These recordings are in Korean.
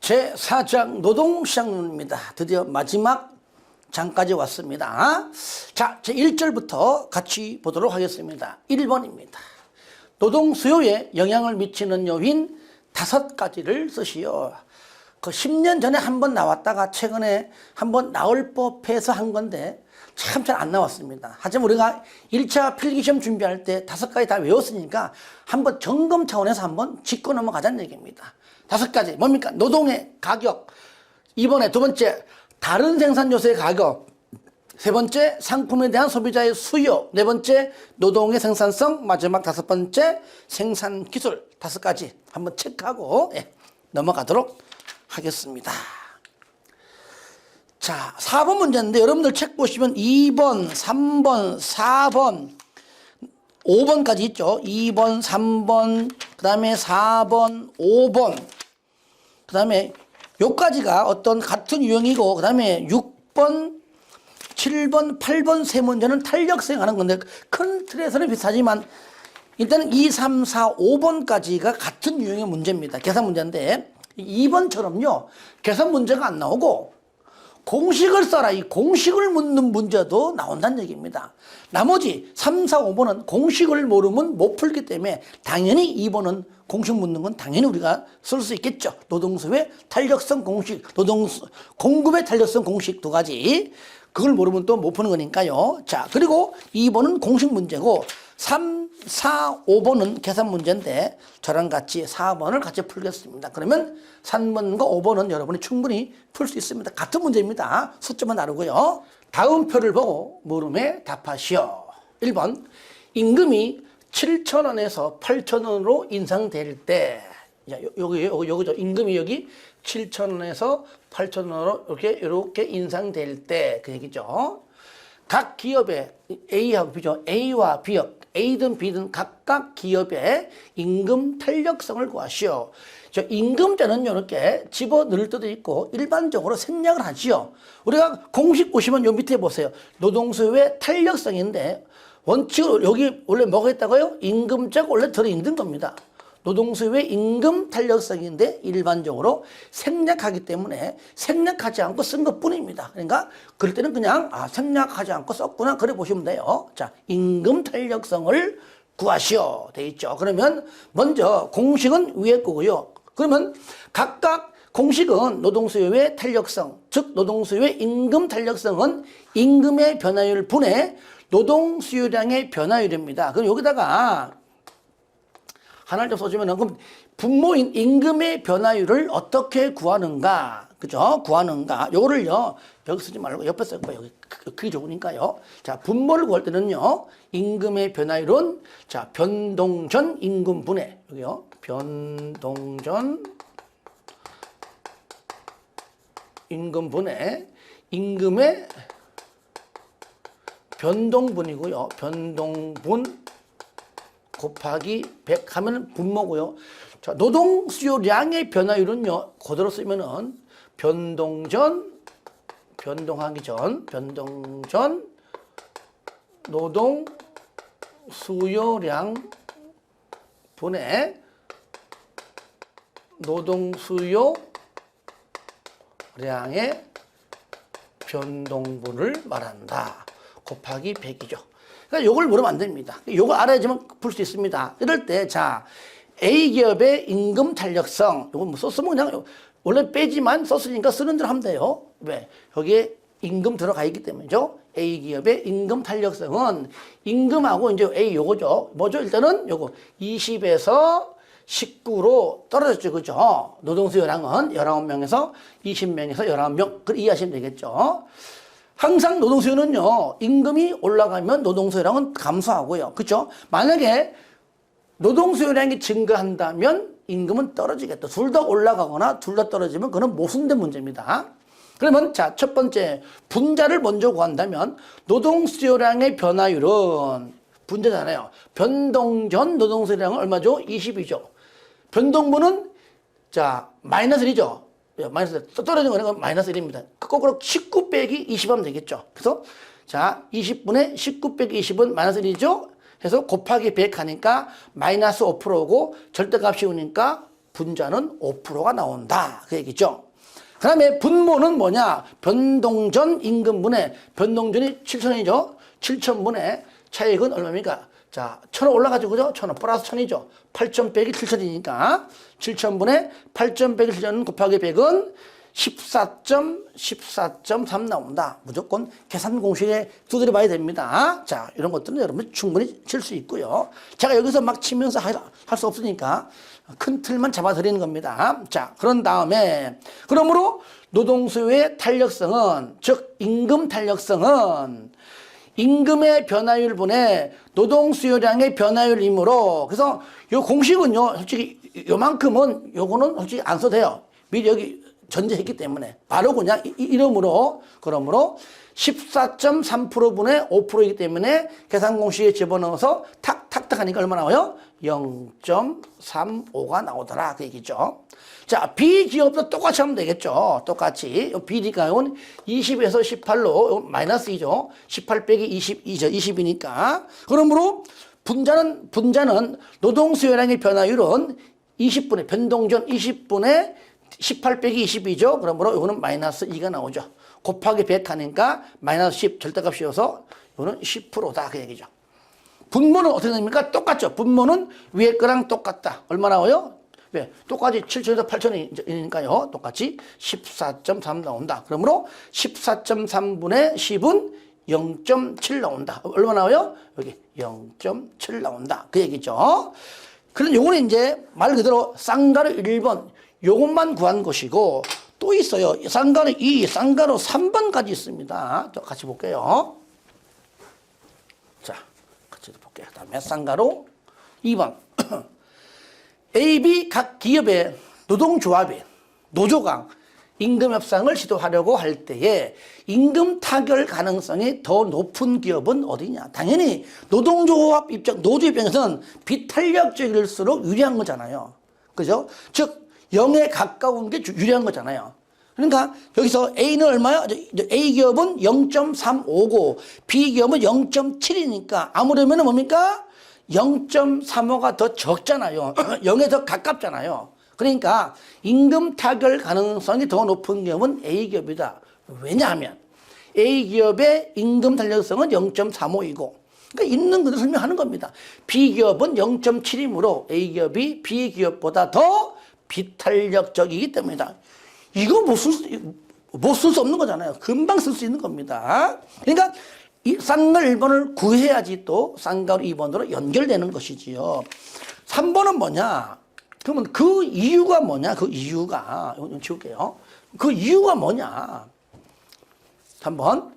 제4장 노동시장론입니다. 드디어 마지막 장까지 왔습니다. 자, 제1절부터 같이 보도록 하겠습니다. 1번입니다. 노동 수요에 영향을 미치는 요인 5가지를 쓰시오. 그 10년 전에 한번 나왔다가 최근에 한번 나올 법해서 한 건데 참 잘 안 나왔습니다. 하지만 우리가 1차 필기시험 준비할 때 5가지 다 외웠으니까 한번 점검 차원에서 한번 짚고 넘어가자는 얘기입니다. 5가지 뭡니까? 노동의 가격, 이번에 두 번째 다른 생산 요소의 가격, 세 번째 상품에 대한 소비자의 수요, 네 번째 노동의 생산성, 마지막 5번째 생산 기술. 5가지 한번 체크하고 넘어가도록 하겠습니다. 자, 4번 문제인데 여러분들 책 보시면 2번, 3번, 4번, 5번까지 있죠. 2번, 3번, 그 다음에 4번, 5번, 그 다음에 요까지가 어떤 같은 유형이고, 그 다음에 6번, 7번, 8번 세 문제는 탄력성 하는 건데 큰 틀에서는 비슷하지만 일단은 2, 3, 4, 5번까지가 같은 유형의 문제입니다. 계산 문제인데 2번처럼요 계산 문제가 안 나오고 공식을 써라, 이 공식을 묻는 문제도 나온다는 얘기입니다. 나머지 3, 4, 5번은 공식을 모르면 못 풀기 때문에 당연히 2번은 공식 묻는 건 당연히 우리가 쓸 수 있겠죠. 노동수의 탄력성 공식, 공급의 탄력성 공식 2가지. 그걸 모르면 또 못 푸는 거니까요. 자, 그리고 2번은 공식 문제고 3, 4, 5번은 계산 문제인데 저랑 같이 4번을 같이 풀겠습니다. 그러면 3번과 5번은 여러분이 충분히 풀 수 있습니다. 같은 문제입니다. 숫자만 다르고요. 다음 표를 보고 물음에 답하시오. 1번, 임금이 7,000원에서 8,000원으로 인상될 때, 여기죠. 임금이 여기 7,000원에서 8,000원으로 이렇게 인상될 때 그 얘기죠. 각 기업의 A하고 B죠. A와 B역, A든 B든 각각 기업의 임금 탄력성을 구하시오. 임금제는 이렇게 집어넣을 때도 있고 일반적으로 생략을 하지요. 우리가 공식 보시면 요 밑에 보세요. 노동수요의 탄력성인데 원칙으로 여기 원래 뭐가 있다고요? 임금제가 원래 들어있는 겁니다. 노동수요의 임금 탄력성인데 일반적으로 생략하기 때문에 생략하지 않고 쓴 것뿐입니다. 그러니까 그럴 때는 그냥 생략하지 않고 썼구나 그래 보시면 돼요. 자, 임금 탄력성을 구하시오 돼 있죠. 그러면 먼저 공식은 위에 거고요. 그러면 각각 공식은 노동수요의 탄력성, 즉 노동수요의 임금 탄력성은 임금의 변화율 분의 노동수요량의 변화율입니다. 그럼 여기다가 하나를 좀 써주면, 그럼 분모인 임금의 변화율을 어떻게 구하는가, 그죠? 구하는가. 요거를요, 여기 쓰지 말고 옆에 쓸 거예요. 여기 그게 좋으니까요. 자, 분모를 구할 때는요, 임금의 변화율은, 자, 변동전 임금분해. 여기요. 변동전 임금분해. 임금의 변동분이고요. 변동분 곱하기 100 하면 분모고요. 자, 노동 수요량의 변화율은요, 그대로 쓰면은 변동하기 전 노동 수요량 분의 노동 수요량의 변동분을 말한다. 곱하기 100이죠. 그러니까 요걸 물으면 안 됩니다. 요거 알아야지만 풀 수 있습니다. 이럴 때, 자, A기업의 임금 탄력성, 요거 뭐 썼으면 그냥 원래 빼지만 썼으니까 쓰는 대로 하면 돼요. 왜? 여기에 임금 들어가 있기 때문이죠. A기업의 임금 탄력성은 임금하고 이제 A 요거죠. 뭐죠? 일단은 요거 20에서 19로 떨어졌죠. 그죠? 노동수요량은 19명에서 20명에서 19명. 그걸 이해하시면 되겠죠. 항상 노동수요는요, 임금이 올라가면 노동수요량은 감소하고요. 그렇죠? 만약에 노동수요량이 증가한다면 임금은 떨어지겠다. 둘 다 올라가거나 둘 다 떨어지면 그건 모순된 문제입니다. 그러면 자, 첫 번째 분자를 먼저 구한다면 노동수요량의 변화율은 분자잖아요. 변동전 노동수요량은 얼마죠? 20이죠. 변동분은 자, 마이너스 1이죠. 마이너스 떨어진 거는 마이너스 1입니다. 거꾸로 19 빼기 20 하면 되겠죠. 그래서 자, 20분의 19 빼기 20은 마이너스 1이죠. 해서 곱하기 100 하니까 마이너스 5%고 절대값 씌우니까 분자는 5%가 나온다. 그 얘기죠. 그 다음에 분모는 뭐냐? 변동전 임금분의 변동전이 7,000원이죠. 7,000분의 차익은 얼마입니까? 자, 1,000원 올라가지고, 그죠? 1,000원 플러스 1,000이죠. 8,000 빼기 7,000이니까 7,000분의 8,000 빼기 7,000 곱하기 100은 14.3 나온다. 무조건 계산 공식에 두드려 봐야 됩니다. 자, 이런 것들은 여러분 충분히 칠 수 있고요. 제가 여기서 막 치면서 할 수 없으니까 큰 틀만 잡아드리는 겁니다. 자, 그런 다음에 그러므로 노동수요의 탄력성은, 즉 임금 탄력성은 임금의 변화율분의 노동수요량의 변화율이므로, 그래서 요 공식은요, 솔직히 요만큼은 요거는 솔직히 안 써도 돼요. 미리 여기 전제했기 때문에 바로 그냥 이름으로, 그러므로 14.3%분의 5%이기 때문에 계산 공식에 집어넣어서 탁탁탁 하니까 얼마 나와요? 0.35가 나오더라 그 얘기죠. 자, B기업도 똑같이 하면 되겠죠. 똑같이 B니까는 20에서 18로 마이너스 2죠. 18 빼기 22죠. 20이니까. 그러므로 분자는 노동수요량의 변화율은 20분의 변동전 20분의 18 빼기 22죠. 그러므로 이거는 마이너스 2가 나오죠. 곱하기 100 하니까 마이너스 10 절대값이어서 이거는 10%다 그 얘기죠. 분모는 어떻게 됩니까? 똑같죠. 분모는 위에 거랑 똑같다. 얼마 나와요? 왜? 똑같이 7,000에서 8,000이니까요. 똑같이 14.3 나온다. 그러므로 14.3분의 10은 0.7 나온다. 얼마 나와요? 여기 0.7 나온다. 그 얘기죠. 그럼 요거는 이제 말 그대로 쌍가루 1번 요것만 구한 것이고, 또 있어요. 쌍가루 2, 쌍가루 3번까지 있습니다. 또 같이 볼게요. 자, 같이 볼게요. 다음에 쌍가루 2번. A, B 각 기업의 노동조합의 노조가 임금 협상을 시도하려고 할 때에 임금 타결 가능성이 더 높은 기업은 어디냐? 당연히 노동조합 입장, 노조 입장에서는 비탄력적일수록 유리한 거잖아요. 그죠? 즉 0에 가까운 게 유리한 거잖아요. 그러니까 여기서 A는 얼마야? A 기업은 0.359, B 기업은 0.7이니까 아무려면 뭡니까? 0.35가 더 적잖아요. 0에 더 가깝잖아요. 그러니까 임금 타결 가능성이 더 높은 기업은 A 기업이다. 왜냐하면 A 기업의 임금 탄력성은 0.35이고, 그러니까 있는 그대로 설명하는 겁니다. B 기업은 0.7이므로 A 기업이 B 기업보다 더 비탄력적이기 때문이다. 이거 못 쓸 수 없는 거잖아요. 금방 쓸 수 있는 겁니다. 그러니까 이 쌍가루 1번을 구해야지 또 쌍가루 2번으로 연결되는 것이지요. 3번은 뭐냐? 그러면 그 이유가 뭐냐? 그 이유가, 이거 지울게요. 그 이유가 뭐냐? 3번.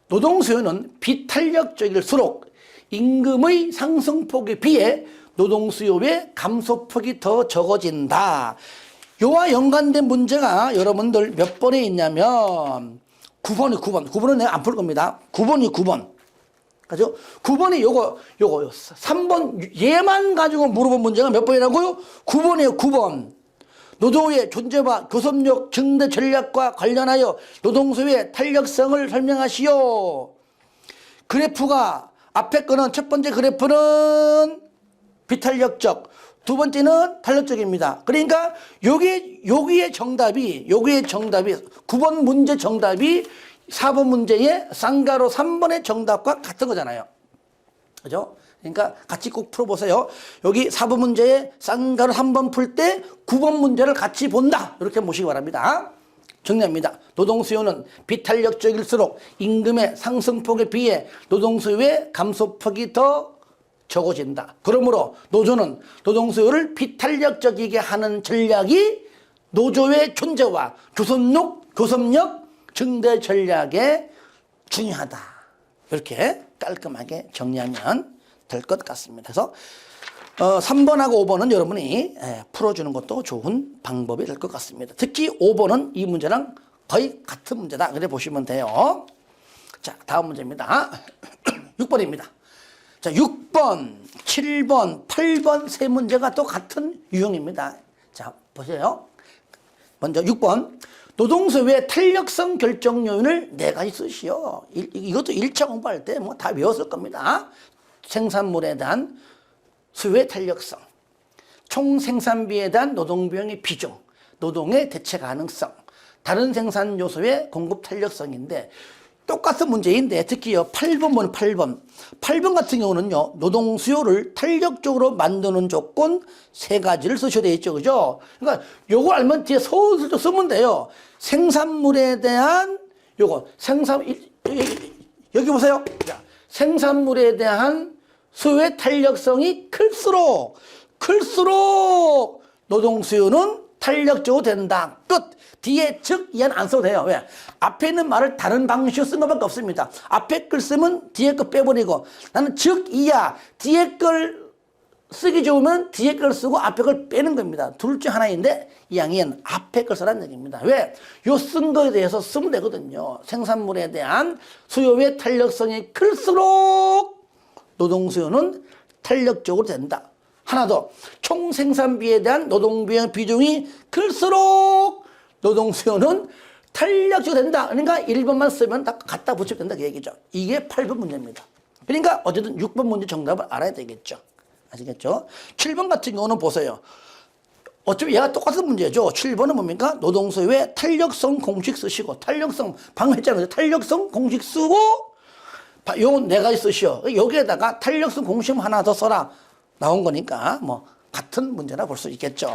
노동수요는 비탄력적일수록 임금의 상승폭에 비해 노동수요의 감소폭이 더 적어진다. 요와 연관된 문제가 여러분들 몇 번에 있냐면 9번이 9번. 9번은 내가 안 풀 겁니다. 9번이 9번. 그죠? 9번이 요거 3번 얘만 가지고 물어본 문제가 몇 번이라고요? 9번이에요. 9번. 노조의 존재와 교섭력 증대 전략과 관련하여 노동수요의 탄력성을 설명하시오. 그래프가 앞에 거는 첫 번째 그래프는 비탄력적, 두 번째는 탄력적입니다. 그러니까 여기에 정답이 9번 문제 정답이 4번 문제의 쌍가루 3번의 정답과 같은 거잖아요. 그죠? 그러니까 같이 꼭 풀어보세요. 여기 4번 문제에 쌍가루 3번 풀 때 9번 문제를 같이 본다. 이렇게 보시기 바랍니다. 정리합니다. 노동수요는 비탄력적일수록 임금의 상승폭에 비해 노동수요의 감소폭이 더 적어진다. 그러므로 노조는 노동수요를 비탄력적이게 하는 전략이 노조의 존재와 교섭력 증대 전략에 중요하다. 이렇게 깔끔하게 정리하면 될 것 같습니다. 그래서 3번하고 5번은 여러분이 풀어주는 것도 좋은 방법이 될 것 같습니다. 특히 5번은 이 문제랑 거의 같은 문제다. 그래 보시면 돼요. 자, 다음 문제입니다. 6번입니다. 자, 6번, 7번, 8번 세 문제가 또 같은 유형입니다. 자, 보세요. 먼저 6번. 노동수요의 탄력성 결정 요인을 4가지 쓰시오. 이것도 1차 공부할 때 뭐 다 외웠을 겁니다. 생산물에 대한 수요의 탄력성, 총 생산비에 대한 노동비용의 비중, 노동의 대체 가능성, 다른 생산 요소의 공급 탄력성인데 똑같은 문제인데 특히요 8번 8번 같은 경우는요 노동 수요를 탄력적으로 만드는 조건 세 가지를 쓰셔야 되겠죠, 그죠? 그러니까 요거 알면 뒤에 서술도 쓰면 돼요. 생산물에 대한 요거 여기 보세요. 자, 생산물에 대한 수요의 탄력성이 클수록 노동 수요는 탄력적으로 된다. 끝. 뒤에 즉 이하는 안 써도 돼요. 왜? 앞에 있는 말을 다른 방식으로 쓴 것밖에 없습니다. 앞에 걸 쓰면 뒤에 거 빼버리고 나는 즉 이하 뒤에 걸 쓰기 좋으면 뒤에 걸 쓰고 앞에 걸 빼는 겁니다. 둘 중 하나인데 이왕이면 앞에 걸 쓰라는 얘기입니다. 왜? 요 쓴 거에 대해서 쓰면 되거든요. 생산물에 대한 수요의 탄력성이 클수록 노동 수요는 탄력적으로 된다. 하나 더, 총 생산비에 대한 노동비용 비중이 클수록 노동 수요는 탄력적으로 된다. 그러니까 1번만 쓰면 다 갖다 붙이면 된다 그 얘기죠. 이게 8번 문제입니다. 그러니까 어쨌든 6번 문제 정답을 알아야 되겠죠. 아시겠죠? 7번 같은 경우는 보세요. 어차피 얘가 똑같은 문제죠. 7번은 뭡니까? 노동 수요의 탄력성 공식 쓰시고, 탄력성 방금 했잖아요. 탄력성 공식 쓰고 요건 네 가지 쓰시오. 여기에다가 탄력성 공식 하나 더 써라 나온 거니까 뭐 같은 문제라 볼 수 있겠죠.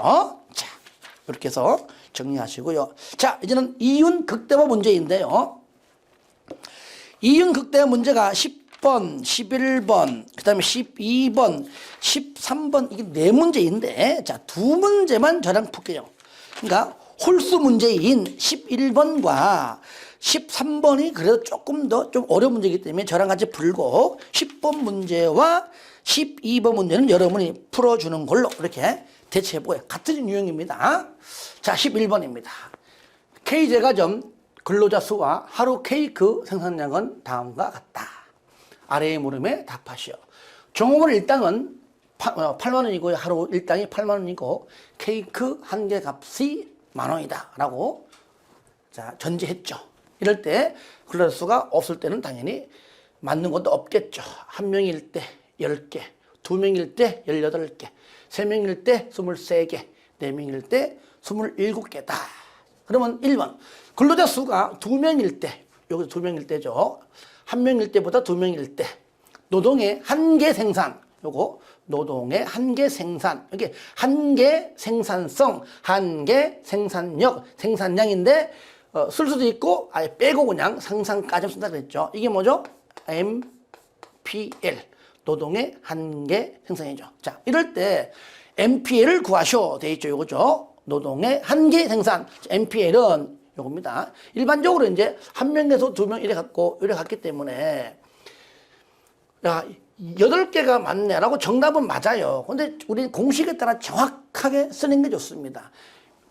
자, 이렇게 해서 정리하시고요. 자, 이제는 이윤 극대화 문제인데요. 이윤 극대화 문제가 10번, 11번, 그 다음에 12번, 13번 이게 네 문제인데 자, 두 문제만 저랑 풀게요. 그러니까 홀수 문제인 11번과 13번이 그래도 조금 더 좀 어려운 문제이기 때문에 저랑 같이 풀고 10번 문제와 12번 문제는 여러분이 풀어주는 걸로 이렇게 대체해보고요. 같은 유형입니다. 자, 11번입니다. K제과점 근로자 수와 하루 케이크 생산량은 다음과 같다. 아래의 물음에 답하시오. 종업원 일당은 8만원이고요. 하루 일당이 8만원이고 케이크 한 개 값이 만원이다 라고 자 전제했죠. 이럴 때 근로자 수가 없을 때는 당연히 맞는 것도 없겠죠. 한 명일 때 10개, 두 명일 때 18개, 세 명일 때 23개, 네 명일 때 27개다. 그러면 1번 근로자 수가 두 명일 때, 여기 두 명일 때죠. 한 명일 때보다 두 명일 때 노동의 한계 생산, 요거 노동의 한계 생산, 이게 한계 생산성, 한계 생산력, 생산량인데 쓸 수도 있고 아예 빼고 그냥 상상까지 쓴다 그랬죠. 이게 뭐죠? MPL, 노동의 한계 생산이죠. 자, 이럴 때 MPL을 구하셔 돼 있죠. 요거죠. 노동의 한계 생산. MPL은 요겁니다. 일반적으로 이제 한 명에서 두 명 이래 갔기 때문에 야, 8개가 맞네라고 정답은 맞아요. 근데 우리 공식에 따라 정확하게 쓰는 게 좋습니다.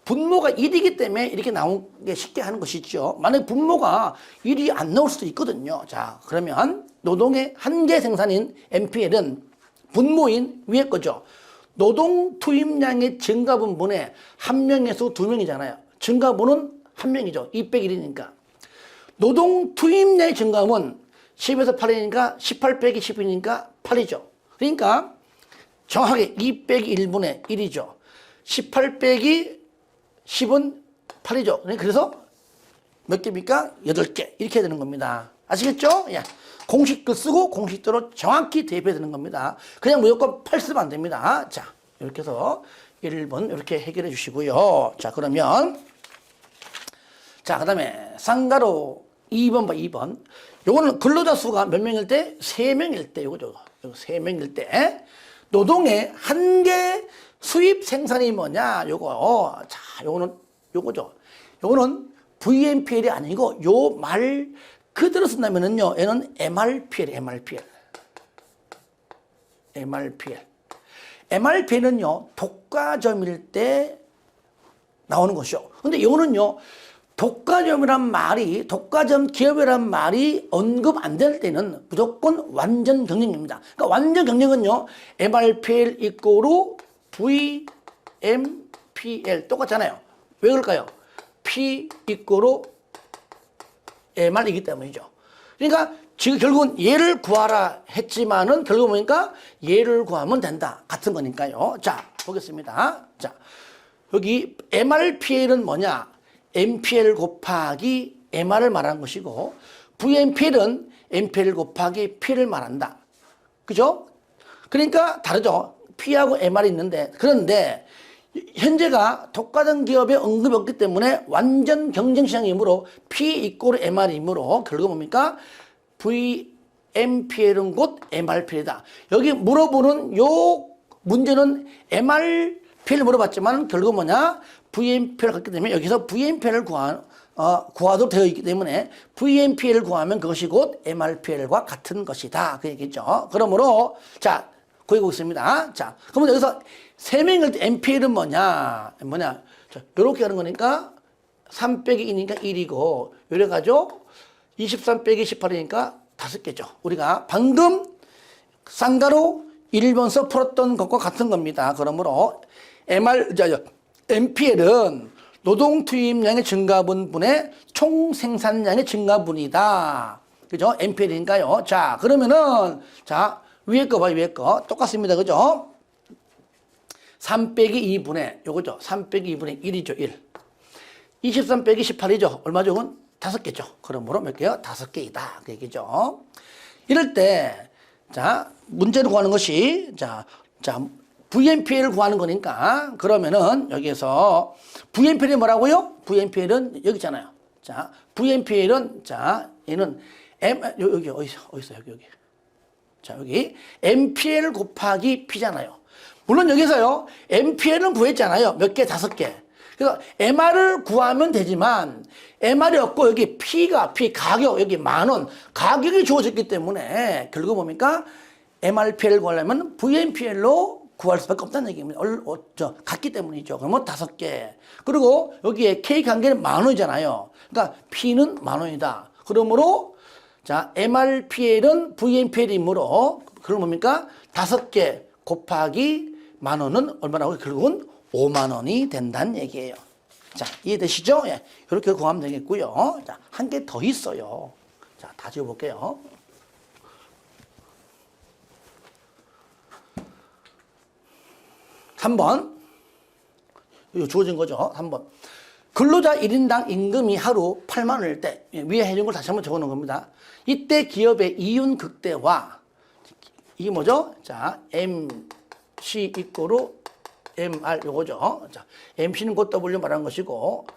분모가 1이기 때문에 이렇게 나온 게 쉽게 하는 것이죠. 만약에 분모가 1이 안 나올 수도 있거든요. 자, 그러면 노동의 한계 생산인 MPL은 분모인 위에 거죠. 노동 투입량의 증가분분에 한 명에서 두 명이잖아요. 증가분은 한 명이죠. 2 빼기 1이니까. 노동 투입량의 증가분 10에서 8이니까 18 빼기 10이니까 8이죠. 그러니까 정확하게 2 빼기 1분의 1이죠. 18 빼기 10은 8이죠. 그래서 몇 개입니까? 8개. 이렇게 해야 되는 겁니다. 아시겠죠? 예. 공식도 쓰고 공식대로 정확히 대입해야 되는 겁니다. 그냥 무조건 8 쓰면 안 됩니다. 자, 이렇게 해서 1번 이렇게 해결해 주시고요. 자, 그러면 자, 그 다음에 쌍가로 2번 봐, 2번. 요거는 근로자 수가 몇 명일 때? 3명일 때, 요거죠. 3명일 때. 노동의 한계 수입 생산이 뭐냐? 요거. 자, 요거는, 요거죠. 요거는 VMPL이 아니고, 요 말 그대로 쓴다면은요, 얘는 MRPL. MRPL은요, 독과점일 때 나오는 것이요. 근데 요거는요, 독과점이란 말이, 독과점 기업이란 말이 언급 안 될 때는 무조건 완전 경쟁입니다. 그러니까 완전 경쟁은요, MRPL 이꼬로 VMPL 똑같잖아요. 왜 그럴까요? P 이꼬로 MR이기 때문이죠. 그러니까 지금 결국은 얘를 구하라 했지만은 결국 보니까 얘를 구하면 된다. 같은 거니까요. 자, 보겠습니다. 자, 여기 MRPL은 뭐냐? MPL 곱하기 MR을 말하는 것이고, VMPL은 MPL 곱하기 P를 말한다. 그죠? 그러니까 다르죠. P하고 MR이 있는데, 그런데 현재가 독과점 기업에 언급이 없기 때문에 완전 경쟁 시장이므로 P 이꼬르 MR이므로 결국 뭡니까? VMPL은 곧 MRPL이다. 여기 물어보는 요 문제는 MRPL 물어봤지만 결국 뭐냐? VMPL을 갖기 때문에 여기서 VMPL을 구하도록 되어 있기 때문에 VMPL을 구하면 그것이 곧 MRPL과 같은 것이다. 그 얘기죠. 그러므로 자, 구해보고 있습니다. 자, 그러면 여기서 세 명일 때 MPL은 뭐냐? 자, 요렇게 하는 거니까 3 빼기 2니까 1이고, 요래가지고 23 빼기 18이니까 5개죠. 우리가 방금 쌍가로 1번서 풀었던 것과 같은 겁니다. 그러므로 MPL은 노동 투입량의 증가분분의 총 생산량의 증가분이다. 그죠? MPL인가요? 자, 그러면은, 자, 위에 거 봐요, 위에 거. 똑같습니다. 그죠? 3 빼기 2분의, 요거죠. 3 빼기 2분의 1이죠, 1. 23 빼기 18이죠. 얼마죠? 그건 5개죠. 그러므로 몇 개요? 5개이다. 그 얘기죠. 이럴 때, 자, 문제를 구하는 것이, 자, VMPL을 구하는 거니까, 그러면은, 여기에서, VMPL이 뭐라고요? VMPL은 여기 있잖아요. 자, VMPL은, 자, 얘는, 여기, 어디서, 여기. 자, 여기, MPL 곱하기 P잖아요. 물론 여기서요, MPL은 구했잖아요. 몇 개? 5개. 그래서 MR을 구하면 되지만, MR이 없고, 여기 P, 가격, 여기 10,000원, 가격이 주어졌기 때문에, 결국 뭡니까? MRPL을 구하려면 VMPL로 구할 수밖에 없다는 얘기입니다. 같기 때문이죠. 그러면 5개. 그리고 여기에 K 관계는 10,000원이잖아요. 그러니까 P는 10,000원이다. 그러므로, 자, MRPL은 VMPL이므로, 그럼 뭡니까? 5개 곱하기 10,000원은 얼마라고? 결국은 50,000원이 된다는 얘기예요. 자, 이해되시죠? 예. 이렇게 구하면 되겠고요. 자, 한 개 더 있어요. 자, 다 지워볼게요. 삼 번. 이거 주어진 거죠. 3번. 근로자 1인당 임금이 하루 8만원일 때, 위에 해준 걸 다시 한번 적어 놓은 겁니다. 이때 기업의 이윤 극대화, 이게 뭐죠? 자, MC 이꼬르 MR 요거죠. 자, MC는 곧 W 말하는 것이고,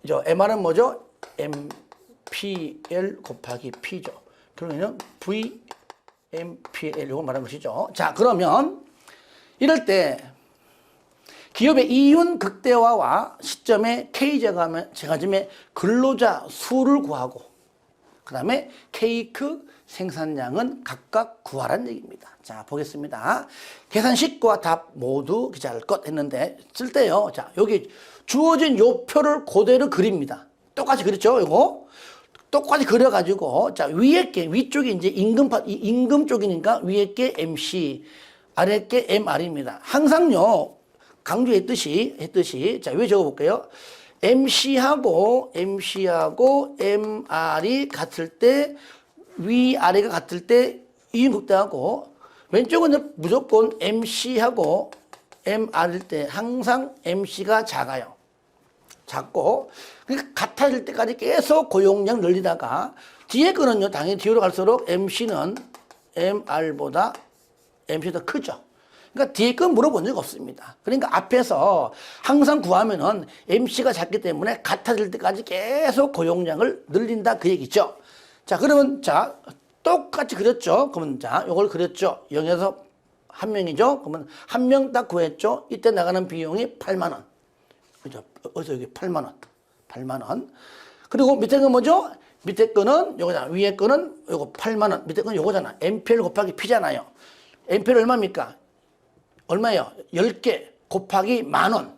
MR은 뭐죠? MPL 곱하기 P죠. 그러면 VMPL 요거 말하는 것이죠. 자, 그러면 이럴 때 기업의 이윤 극대화와 시점에 K제과점의 근로자 수를 구하고, 그 다음에 케이크 생산량은 각각 구하라는 얘기입니다. 자, 보겠습니다. 계산식과 답 모두 기재할 것 했는데, 쓸 때요. 자, 여기 주어진 요 표를 그대로 그립니다. 똑같이 그렸죠? 이거. 똑같이 그려가지고, 자, 위에 게, 위쪽이 이제 임금 쪽이니까 위에 게 MC, 아래 게 MR입니다. 항상요, 강조했듯이, 자, 왜 적어볼게요? MC하고 MR이 같을 때, 위아래가 같을 때 이윤 극대화하고, 왼쪽은 무조건 MC하고 MR일 때 항상 MC가 작아요. 작고, 그러니까 같아질 때까지 계속 고용량 늘리다가, 뒤에 거는요, 당연히 뒤로 갈수록 MC는 MR보다 MC가 더 크죠. 그러니까 뒤에 건 물어본 적 없습니다. 그러니까 앞에서 항상 구하면은 MC가 작기 때문에 같아질 때까지 계속 고용량을 늘린다 그 얘기죠. 자, 그러면 자, 똑같이 그렸죠. 그러면 자, 요걸 그렸죠. 0에서 1명이죠. 그러면 1명 딱 구했죠. 이때 나가는 비용이 80,000원. 그죠? 어디서 여기 80,000원. 80,000원. 그리고 밑에 건 뭐죠? 밑에 거는 요거잖아. 위에 거는 요거 80,000원. 밑에 거는 요거잖아. MPL 곱하기 P잖아요. MPL 얼마입니까? 얼마예요? 10개 곱하기 10,000원.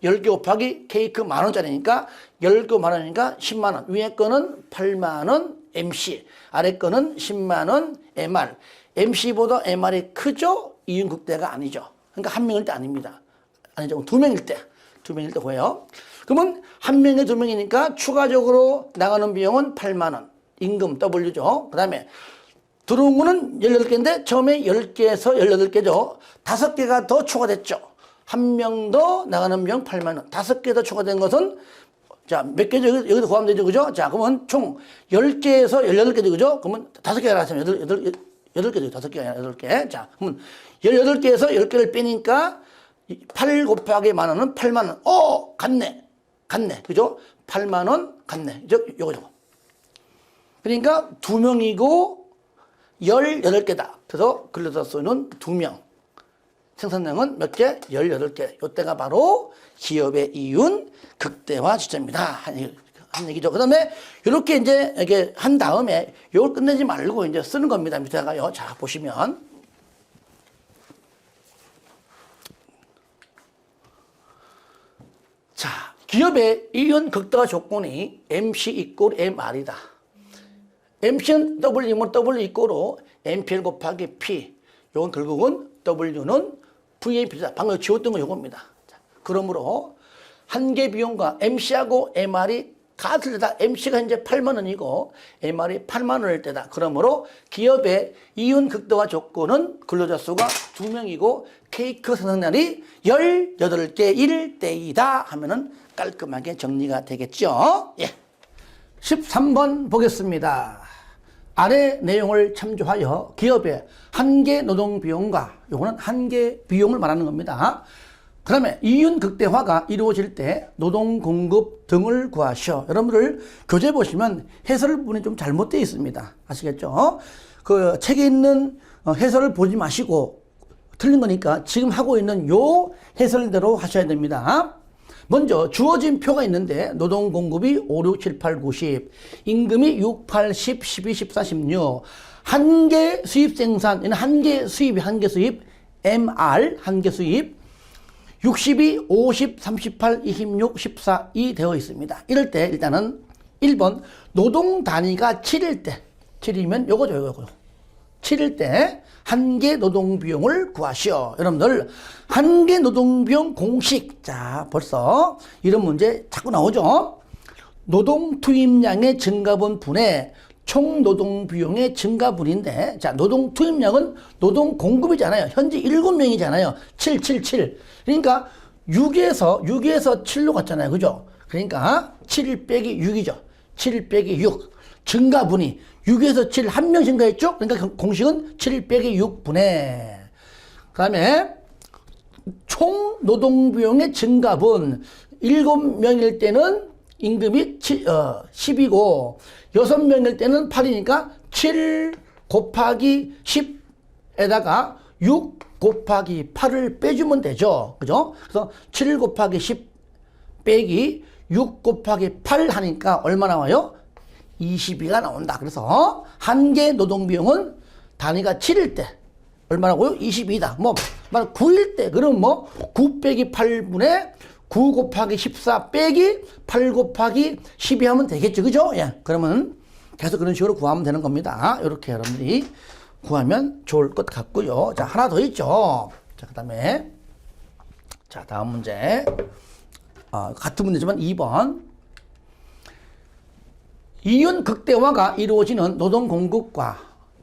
10개 곱하기 케이크 10,000원짜리니까 10개 10,000원이니까 100,000원. 위에 거는 80,000원 MC. 아래 거는 100,000원 MR. MC보다 MR이 크죠? 이윤 극대가 아니죠. 그러니까 1명일 때 아닙니다. 아니죠. 2명일 때. 2명일 때 보여요. 그러면 1명에 2명이니까 추가적으로 나가는 비용은 80,000원. 임금 W죠. 그 다음에 들어온 거는 18개인데 처음에 10개에서 18개죠. 5개가 더 추가됐죠. 한 명 더 나가는 비용 8만 원. 5개 더 추가된 것은 자, 몇 개죠? 여기서 구하면 되죠. 그죠? 자, 그러면 총 10개에서 18개죠. 그죠? 그러면 5개가 나왔으면 8개죠. 5개가 아니라 8개. 자, 그러면 18개에서 10개를 빼니까 8 곱하기 만 원은 8만 원. 같네. 그죠? 8만 원 같네. 요거. 그러니까 2명이고 18개다. 그래서 근로자 수는 2명. 생산량은 몇 개? 18개. 요때가 바로 기업의 이윤 극대화 지점입니다. 한 얘기죠. 그 다음에 이렇게 이제 이렇게 한 다음에 이걸 끝내지 말고 이제 쓰는 겁니다. 밑에다가요. 자, 보시면. 자, 기업의 이윤 극대화 조건이 MC 이꼴 MR이다. MC는 W이면 W 이꼴로 MPL 곱하기 P. 요건 결국은 W는 VAP다. 방금 지웠던 거 요겁니다. 자, 그러므로 한계 비용과 MC하고 MR이 같을 때다. MC가 현재 8만 원이고 MR이 8만 원일 때다. 그러므로 기업의 이윤 극대화 조건은 근로자 수가 2명이고 케이크 생산량이 18개 1대2다 하면은 깔끔하게 정리가 되겠죠. 예. 13번 보겠습니다. 아래 내용을 참조하여 기업의 한계 노동 비용과 요거는 한계 비용을 말하는 겁니다. 그 다음에 이윤 극대화가 이루어질 때 노동 공급 등을 구하시오. 여러분들 교재 보시면 해설 부분이 좀 잘못되어 있습니다. 아시겠죠? 그 책에 있는 해설을 보지 마시고 틀린 거니까 지금 하고 있는 요 해설대로 하셔야 됩니다. 먼저 주어진 표가 있는데 노동 공급이 5, 6, 7, 8, 9, 10 임금이 6, 8, 10, 12, 14, 16 한계 수입 생산 한계 수입 MR 한계 수입 62, 50, 38, 26, 14 이 되어 있습니다. 이럴 때 일단은 1번 노동 단위가 7일 때 7이면 요거죠. 7일 때 한계 노동 비용을 구하시오. 여러분들 한계 노동 비용 공식. 자, 벌써 이런 문제 자꾸 나오죠. 노동 투입량의 증가분 분의 총 노동 비용의 증가분인데, 자, 노동 투입량은 노동 공급이잖아요. 현재 7명이잖아요. 7. 그러니까 6에서 7로 갔잖아요. 그죠? 그러니까 7 빼기 6이죠. 7 빼기 6. 증가분이 6에서 7 한 명 증가했죠? 그러니까 공식은 7 빼기 6분의 그 다음에 총 노동비용의 증가분 7명일 때는 임금이 10이고 6명일 때는 8이니까 7 곱하기 10에다가 6 곱하기 8을 빼주면 되죠. 그죠? 그래서 7 곱하기 10 빼기 6 곱하기 8 하니까 얼마 나와요? 22가 나온다. 그래서 한계 노동비용은 단위가 7일 때 얼마라고요? 22다. 뭐 9일 때 그럼 9 빼기 8분의 9 곱하기 14 빼기 8 곱하기 12 하면 되겠죠. 그죠? 예. 그러면 계속 그런 식으로 구하면 되는 겁니다. 이렇게 여러분들이 구하면 좋을 것 같고요. 자, 하나 더 있죠. 자, 그 다음에 자, 다음 문제 같은 문제지만 2번 이윤 극대화가 이루어지는 노동 공급과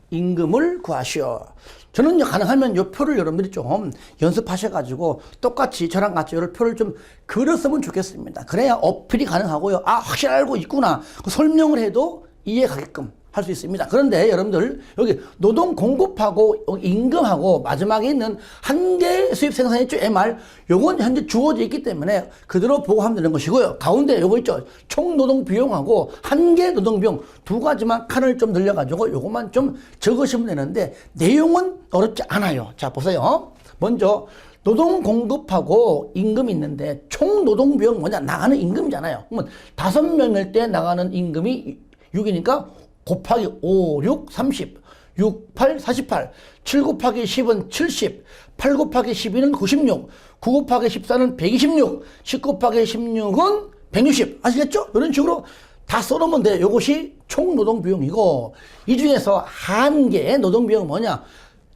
임금을 구하시오. 저는 가능하면 이 표를 여러분들이 좀 연습하셔가지고 똑같이 저랑 같이 이 표를 좀 그렸으면 좋겠습니다. 그래야 어필이 가능하고요. 아, 확실히 알고 있구나. 그 설명을 해도 이해 가게끔 할 수 있습니다. 그런데 여러분들 여기 노동 공급하고 여기 임금하고 마지막에 있는 한계 수입 생산 있죠. MR 요건 현재 주어져 있기 때문에 그대로 보고 하면 되는 것이고요. 가운데 요거 있죠. 총 노동 비용하고 한계 노동 비용 두 가지만 칸을 좀 늘려가지고 요것만 좀 적으시면 되는데 내용은 어렵지 않아요. 자, 보세요. 먼저 노동 공급하고 임금이 있는데 총 노동 비용 뭐냐? 나가는 임금이잖아요. 그러면 5명일 때 나가는 임금이 6이니까 곱하기 5, 6, 30, 6, 8, 48, 7 곱하기 10은 70, 8 곱하기 12는 96, 9 곱하기 14는 126, 10 곱하기 16은 160. 아시겠죠? 이런 식으로 다 써놓으면 돼요. 이것이 총 노동 비용이고 이 중에서 한계의 노동 비용은 뭐냐?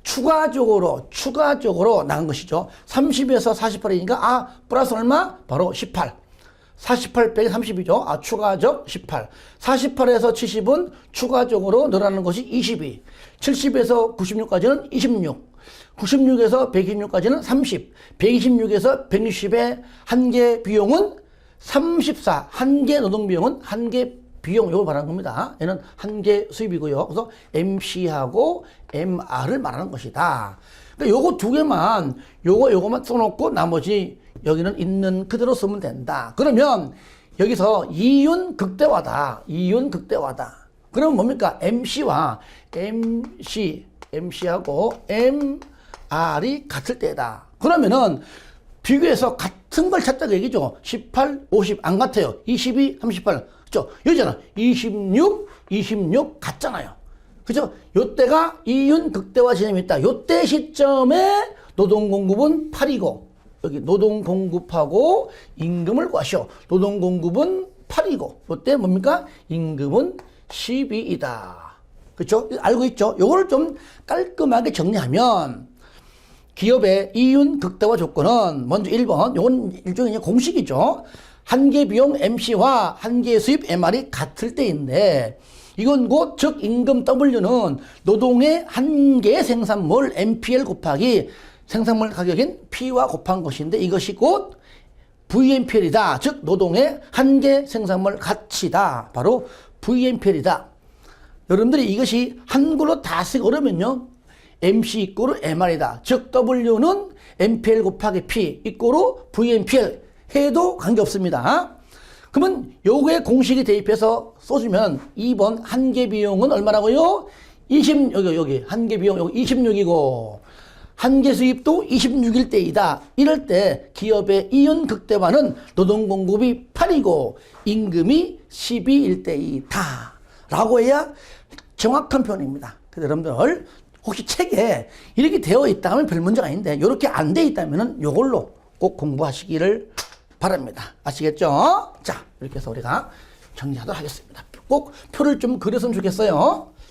추가적으로 나간 것이죠. 30에서 48이니까 플러스 얼마? 바로 18. 48 빼기 30이죠. 추가적 18. 48에서 70은 추가적으로 늘어나는 것이 22. 70에서 96까지는 26. 96에서 126까지는 30, 126에서 160의 한계 비용은 34, 한계 노동 비용은 한계 비용, 이걸 말하는 겁니다. 얘는 한계 수입이고요. 그래서 MC하고 MR을 말하는 것이다. 그러니까 요거 두 개만, 요거만 써놓고 나머지 여기는 있는 그대로 쓰면 된다. 그러면 여기서 이윤 극대화다. 이윤 극대화다. 그러면 뭡니까? MC와 MC하고 MR이 같을 때다. 그러면은 비교해서 같은 걸 찾자고 얘기죠. 18, 50 안 같아요. 22, 38. 그죠? 여기잖아. 26 같잖아요. 그죠? 요때가 이윤 극대화 지점이 있다. 요때 시점에 노동 공급은 8이고, 여기 노동 공급하고 임금을 구하시오. 노동 공급은 8이고, 요때 뭡니까? 임금은 12이다. 그렇죠? 알고 있죠? 요거를 좀 깔끔하게 정리하면 기업의 이윤 극대화 조건은 먼저 1번, 요건 일종의 공식이죠. 한계 비용 MC와 한계 수입 MR이 같을 때인데, 이건 곧 즉 임금 W는 노동의 한계 생산물 MPL 곱하기 생산물 가격인 P와 곱한 것인데, 이것이 곧 VMPL이다. 즉 노동의 한계 생산물 가치다. 바로 VMPL이다. 여러분들이 이것이 한글로 다 쓰기 어려우면요, MC 이꼬르 MR이다. 즉 W는 MPL 곱하기 P 이꼬르 VMPL 해도 관계없습니다. 그러면 요거에 공식이 대입해서 써주면 2번 한계 비용은 얼마라고요? 여기 한계 비용 여기 26이고 한계 수입도 26일 때이다. 이럴 때 기업의 이윤 극대화는 노동 공급이 8이고 임금이 12일 때이다. 라고 해야 정확한 표현입니다. 그래서 여러분들 혹시 책에 이렇게 되어 있다면 별 문제가 아닌데 이렇게 안 되어 있다면 이걸로 꼭 공부하시기를 바랍니다. 아시겠죠? 자, 이렇게 해서 우리가 정리하도록 하겠습니다. 꼭 표를 좀 그렸으면 좋겠어요.